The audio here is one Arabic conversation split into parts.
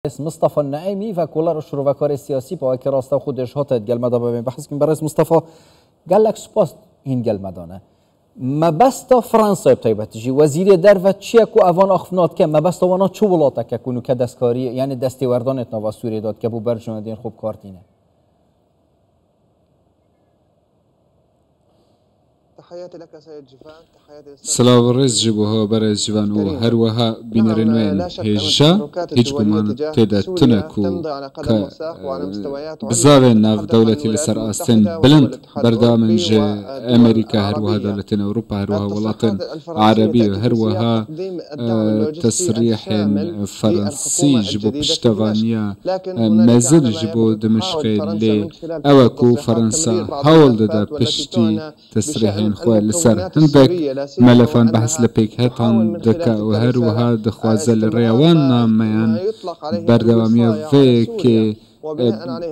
رئيس مصطفى النعيمي فكولار الشروفكار السياسي باوكي راستا خودش هاتت قال مدى ببين بحث كم برئيس مصطفى قال لك سباس هين قال مدانه ما بستا فرنسا بتايبه تجي وزير درفت تشيكو افان اخفنات كم ما بستا وانا شو ولاتك يكونوا كدستكاري يعني دستي وردانت نوا سوري داد كبو برجون دين خوب كارتينه تحياتي لك سيد جيفان تحياتي سلاو الرئيس جبوها برئيس جيفان و هروها بينرنوين هجا هيج بمان تيدا تنكو بزاوين ناف دولتي لسر آستن بلند بردا من جي أمريكا هروها دولتين أوروبا هروها ولاتن عربية هروها تصريح فرنسي جبو بشتغانيا مازل جبو دمشقي اللي أوكو فرنسا هاول دا بشتي تصريحين خوال لسر هندك ملفان بحث لبيك هتان دكا وهروها دخوازل الريوان ناميان بردوامية فيكي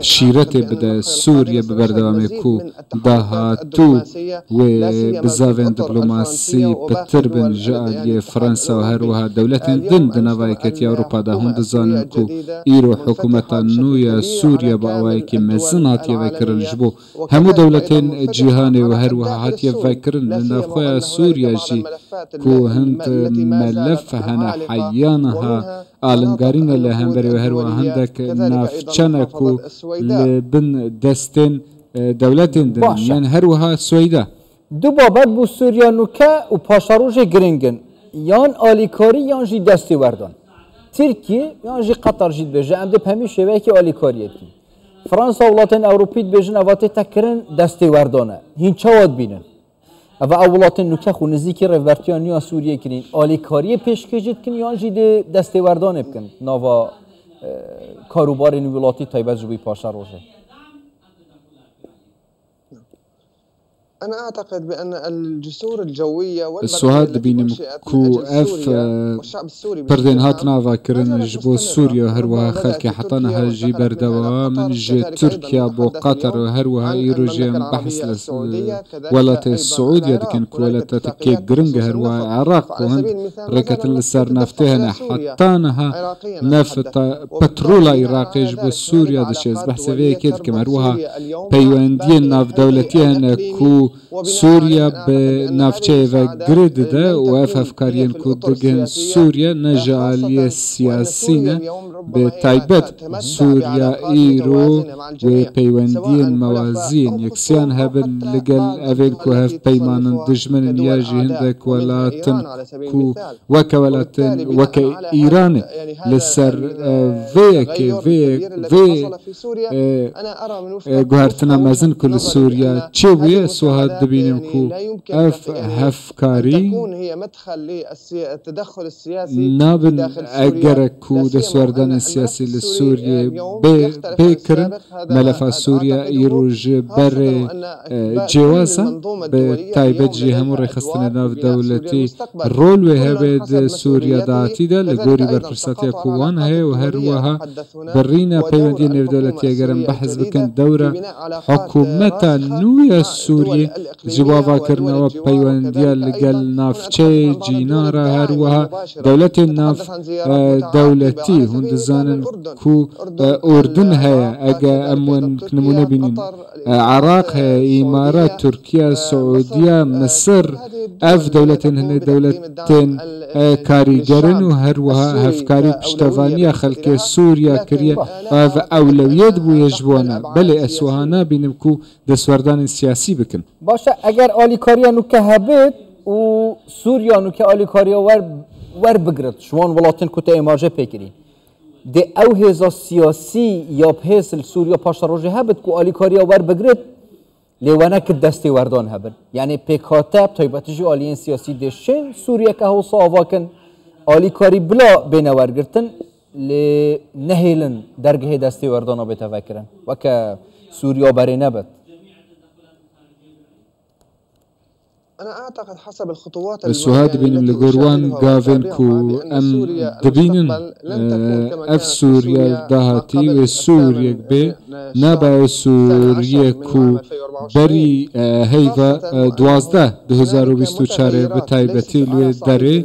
شيرته بدا سوريا ببردوامي كو داهاتو وبزافين دبلوماسي بتربن جالية فرنسا وهروها دولتين دن دنوايكت يا أوروبا دا هند زانن كو إيرو حكومة نويا سوريا بأوايكي مزن هاتيا فاكر الجبو همو دولتين جيهاني وهروها هاتيا فاكرن لنفخويا سوريا جي كو هند ملف هنا حيانها آلنگارين اللي همبري وهروها هندك نافچانكو لبن دستين دولتين دن يعني هروها سويدا دو بابت بو سوريا نوكا و پاشاروج گرنگن يان آليكاري يان جي دستي وردان تركي يان جي قطر جيد بجي ام دي پهمي شوكي آليكاريتي فرنسا ولاتين اوروبيت بجن اواتي تكرن دستي وردانه هين چاواد بينن و اولاتن نوکه خو نزدیکی رفورتیان نیا سوریه کنین آلیکاری پیشکشید کن یا جید دستیوردان بکن نوا کاروبار نویلاتی تایبت جوی پاشا روشه أنا أعتقد بأن الجسور الجوية السواد بين كو اف بردين هاتنا فاكرن جبو سوريا هروها خلقي حطانها جي بردوا من جي تركيا بو قطر هروها ايروجيم بحث ولات السعودية دكن كولات تكي جرنج هروها عراق وهند ركت السار نفتهنا حطانها نفط بترول عراقي جبو سوريا دشيز بحث فيه كيد كم هروها بيواندين ناف دولتين كو سوريا بنافچه و گرد ده و افکارین کودگن سوريا نجعلية سياسية بتايبت سوريا ايرو و پیوندين موازين يكسيان هبن لقل اوين كو هف بيمان دجمن ياجي هندك ولاتن كو وكا ولاتن وكا ايران لسر في قهرتنا مازن كل سوريا تشوية سوهاد دبينم كو اف هفكاري هي مدخل للتدخل السياسي نابن اگر كو دسوردان السياسي لسوريا بكرن ملفا سوريا ايروج بر جوازا بتايبت جي همو رخصتنا ناف دولتي رول وهبد سوريا داتي دا لغوري برفرساتيا كوان هي وهروها برينا بيوندين دولتي اگرم بحث بكن دورة حكومة نويا سوريا جوابا كرنا وبيونديا لقل نافچه جينارا هروها دولتي ناف دولتي هند زانن كو اردن هيا اگا امون نمونه بينين عراق هيا امارات تركيا سعودية مصر اف دولتين هن دولتين كاريگرن و هروها هفكاري بشتفانيا خلق سوريا كريا اف اولويات بو يجبوانا بلي اسوهانا بينمكو دسوردان سياسي بكن باشه اگر آلیکاریا نوکه هبید و سوریا نوکه آلیکاریا ور بگرد شوان ولاتن کتا ایماجه پیکرین ده او هزا سیاسی یا بحیث سوریا پاشا روژه هبید که آلیکاریا ور بگرد لیوانه که دستی وردان هبید یعنی پیکاتب تایبتجی آلیین سیاسی دشن سوریا که هوسا آواکن آلیکاری بلا بین ورگرتن لی نهیلن درگه دستی وردان ها بتفکرن وکه سوریا بری نبید أنا أعتقد حسب الخطوات السوهاد بين الجوروان جافين كو أم دبينن أف سوريا دهاتي وسوريا بي نابا سوریه کو بری هیوا 12/2024 بتایبەتی لێ دەرێ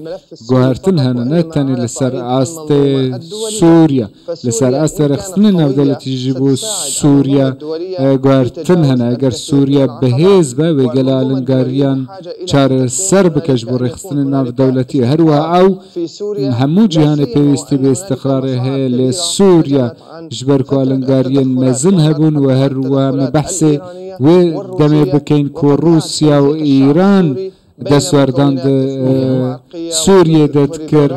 گوهرتن هەنە نەتەنێ لەسەر ئاستێ سووریا لەسەر ئاستە رەخستنی ناودەوڵەتیژی بۆ سووریا گوهرتن هەنە ئەگەر سووریا بەهێز بە وێگەلا ئەلنگاریان چارەسەر بکەش بۆ ڕێخستنی ناودەوڵەتی هەروە ئەو هەموو جیهانە پێویستی بە ئیستیقرارێ هەیە لێ سووریا ژبەر کو ئەلنگاریان مەزن هەبوون و هەروە مەبەحسێ وێ دەمێ بکەین کۆ رووسیا و ئیران دەسوەردان سووریە دەتکرد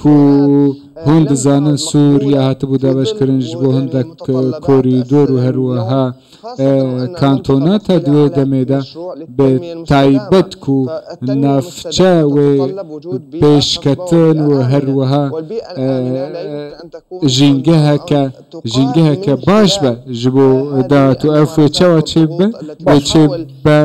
کو هەون دەزانن سووریا هاتبوو دابەشکردنش بۆ هەندێک کۆریدۆر و هەروەها کانتۆناتە دوێ دەمێدا بە تایبەت و نافچە وێ پێشکەتن و هەروەها ژینگەهەکە باش بە ji بۆ داهات و ئەو فێچەوە چێ بە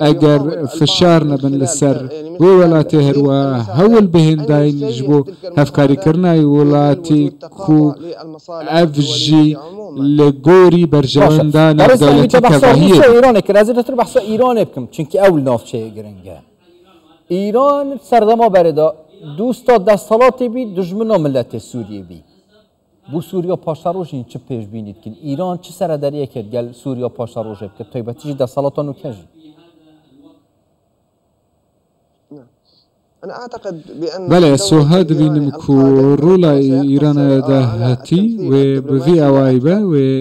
ئەگەر فشار نەبن لەسەر بۆ وڵاتی هەروە هەوڵ بهێنداین ji بۆ هەفکاریکردنای وڵاتی کو ئەڤژی لە گۆری بەرژەوەندا ناودەوڵەتی کەڤاهیە ئیرانێ کرد ئەزێ دەتر بەحسە ئیرانێ بکەم چونکی ئەو ناوچەیە گرنگە ئیران سەردەما بەرەدا دووستا دەسەڵاتی بی دژمنە ملەتێ سووریە بی بۆ سووریا پاشا ڕۆژین چ پێشبینیت کرد ئیران چ سەردەریە کرد گەل سووریا پاشا ڕۆژێ بکرد تایبەتیژی دەسەڵاتان و کەژی بەڵێ سۆها دەبینم کو ڕووڵای ئیرانەدا هەتی وێ بڤی ئەوای بە وێ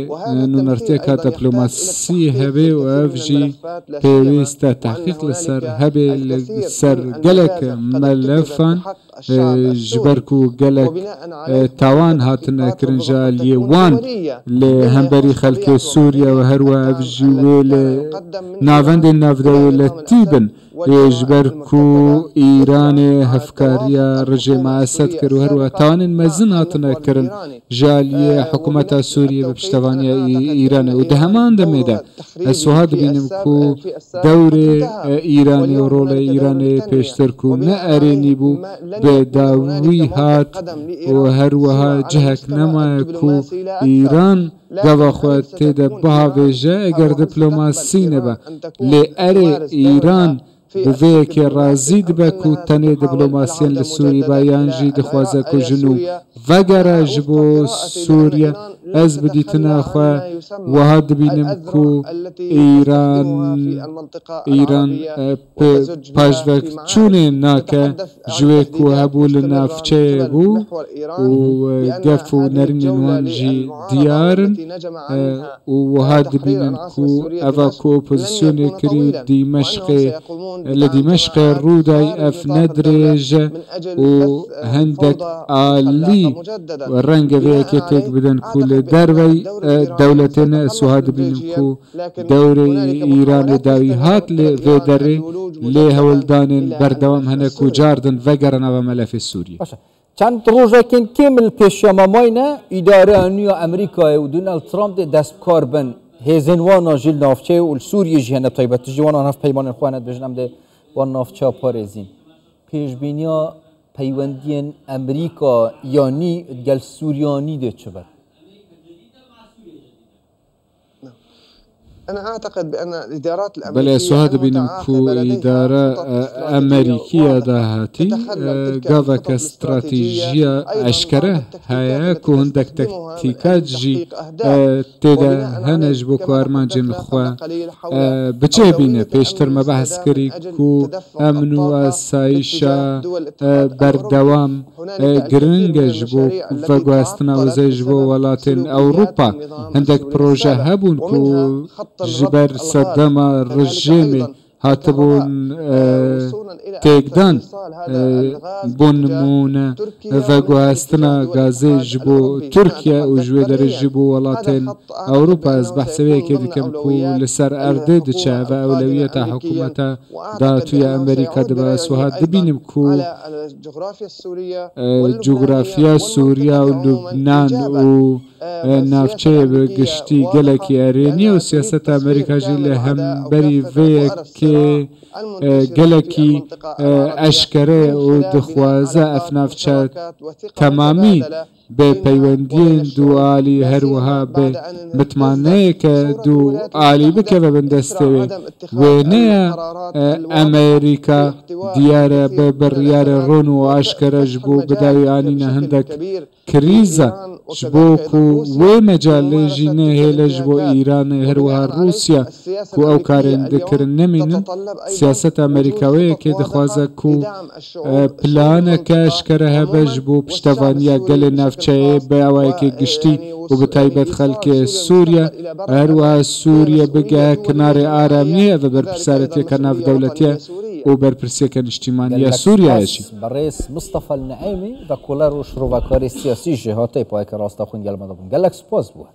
نونەرتێک کە دەپلۆماسی هەبێ و ئەڤژی پێویستە تحقیق لەسەر هەبێ لەسەر گەلێک مەلەفان ژبەرک و گەلێک تاوان هاتنە کرنجە لێوان لێ هەمبەری خەلکێ سووریا و هەروە ئەڤژی وێ لێ ناوەندێ ناودەوڵەتی بن ژبەرک و ئیرانێ هەفکاریە ڕژێمە ئەسەد کرد و هەروە تاوانین مەزن هاتنەکردن ژالیە حکوومەتە سووریە بە پشتەوانیە ئیرانە و دە هەمان دەمێدا ئەسوها دەبینم کو دەورێ ئیرانی و ڕۆڵە ئیرانێ پێشتر و نە ئەرێنی بوو بێ داوی هات و هەروەها جهەک نەمایە و ئیران گەڤەخوات تێدە بهاوێژە ئەگەر دیپلۆماسی نەبە لێ ئەرێ ئیران بڤەیەکێ ڕازی دبە و تەنێ دیپلۆماسیەن لە سووری بایانژی دخوازە کوژن و ڤەگەرە ji بۆ سووریا ئەس بدیتناخوا وەها دبینم کو ئیران پاشڤەک چوونێ ناکە ژوێک و هەبوو لە ناوچەیە بوو و گەف و نەرینێن وانژی دیارن و وەها دبینن کو ئەڤە کۆ ئۆپۆزیسیۆنێ کردی و دیمەشقێ لە دیمەشقێ ڕوودای ئەف نەدرێژە و هەندێک ئالی ڕەنگە vەیەکێ تێک بدەن کو لە دەرەوەی دەوڵەتێنە سوها دبینم کو دەورەی ئیرانێ داوی هات لێ vê derê lê hewildanên berdewam hene ku cardin vegerana ve melefê Sûriyê. Çend rojekên kêmil pêşyamemayne îdareya nû ya Amerîkayê û Donald Trump dê destbikar bin hêzên wana jî navçeyê û li Sûriyê jî hene taybetî jî wanan hev peymanên xwe hene dibêjin em dê wan navçeya parêzîn. Pêşbîniya peywendiyên Amerîka yanî gel Sûriyanî dê çi be? بەڵێ سوها دەبینم کو ئیدارە ئەمریکیە داهاتی گاڤەکە استراتیژیە ئەشکەرە هەیە کو هەندێک تەکتیکاتژی تێدا هەنەش بۆ کوارمانجێن خوا بچێ بینە پێشتر مەبەحث کردی کو ئەمن و ئاسایشە بەردەوام گرنگەش بۆ ڤەگواستنە وەزەیش بۆ وڵاتێن ئەوروپا هەندێک پرۆژە هەبوون کو ژبەر سەردەما ڕژێمێ هاتبوون تێکدان بۆ نمونە ڤەگواستنە گازێ ji بۆ تورکیا و ژوێ دەرەژی بۆ وڵاتێن ئەوروپا ئەس بەحسەوەیەکێ دکەم کو لەسەر ئەردێ دچە بە ئەولەویەتە حکوومەتە داهاتوویە ئەمریکا دەبە سوها دبینم کو جوگرافیا سووریا و لوبنان و ناوچەیە بە گشتی گەلێکی ئەرێنیە و سیاسەت ئەمریکاژی لە هەمبەری vەیەکێ گەلێکی ئەشکەرەیە و دخوازە ئەف ناوچە تەمامی بپەیوەندیên دوعالی هەروەها بێ متمانەیەکە دوعالی بکە بە بەندەستەوێ وێنەیە ئەمریکا دیارە بە بڕیارە ڕۆن و ئاشکەرەش بوو بداویانینە هەندێک کریزە ji bo ku wê mecalê jî nehêle ji bo Îranê herwiha Rûsya ku ew karên dikirin nemînin siyaseta Amerîkaweyekê dixwaze ku planeke eşkere hebe ji bo piştevaniya gelê navçeyê bi awayekê giştî û bi taybet xelkê Sûriye herwiha Sûriye bige kinarê aramiyê ev berpirsaretiya navdewletiye û berpirsiyeke niştîmaniya Sûriyeyê jî برئیس مصطفى النعیمی و کولر و شروعکاری سیاسی جهاتی پای که راستا خون گلمده بون گلک سپاس بوه